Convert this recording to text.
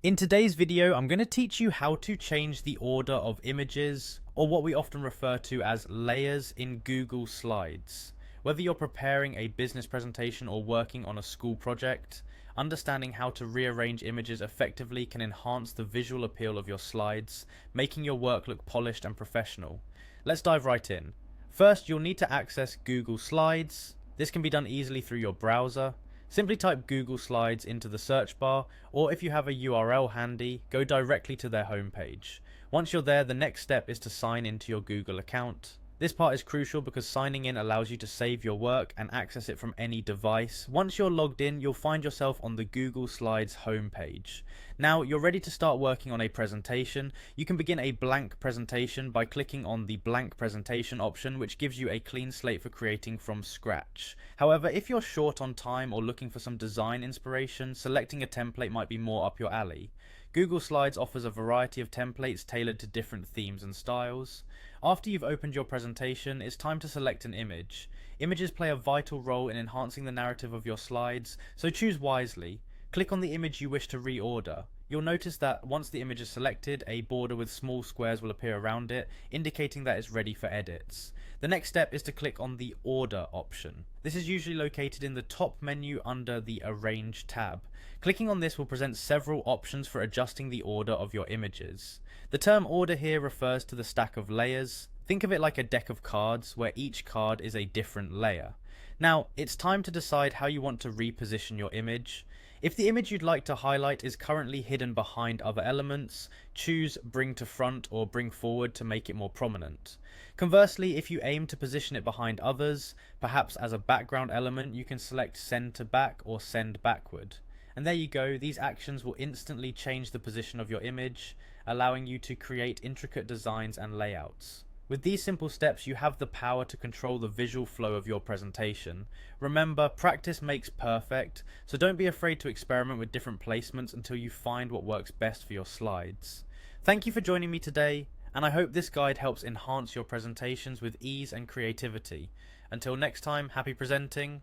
In today's video, I'm going to teach you how to change the order of images, or what we often refer to as layers in Google Slides. Whether you're preparing a business presentation or working on a school project, understanding how to rearrange images effectively can enhance the visual appeal of your slides, making your work look polished and professional. Let's dive right in. First, you'll need to access Google Slides. This can be done easily through your browser. Simply type Google Slides into the search bar, or if you have a URL handy, go directly to their homepage. Once you're there, the next step is to sign into your Google account. This part is crucial because signing in allows you to save your work and access it from any device. Once you're logged in, you'll find yourself on the Google Slides homepage. Now you're ready to start working on a presentation. You can begin a blank presentation by clicking on the blank presentation option, which gives you a clean slate for creating from scratch. However, if you're short on time or looking for some design inspiration, selecting a template might be more up your alley. Google Slides offers a variety of templates tailored to different themes and styles. After you've opened your presentation, it's time to select an image. Images play a vital role in enhancing the narrative of your slides, so choose wisely. Click on the image you wish to reorder. You'll notice that once the image is selected, a border with small squares will appear around it, indicating that it's ready for edits. The next step is to click on the Order option. This is usually located in the top menu under the Arrange tab. Clicking on this will present several options for adjusting the order of your images. The term order here refers to the stack of layers. Think of it like a deck of cards where each card is a different layer. Now, it's time to decide how you want to reposition your image. If the image you'd like to highlight is currently hidden behind other elements, choose Bring to Front or Bring Forward to make it more prominent. Conversely, if you aim to position it behind others, perhaps as a background element, you can select Send to Back or Send Backward. And there you go, these actions will instantly change the position of your image, allowing you to create intricate designs and layouts. With these simple steps, you have the power to control the visual flow of your presentation. Remember, practice makes perfect, so don't be afraid to experiment with different placements until you find what works best for your slides. Thank you for joining me today, and I hope this guide helps enhance your presentations with ease and creativity. Until next time, happy presenting.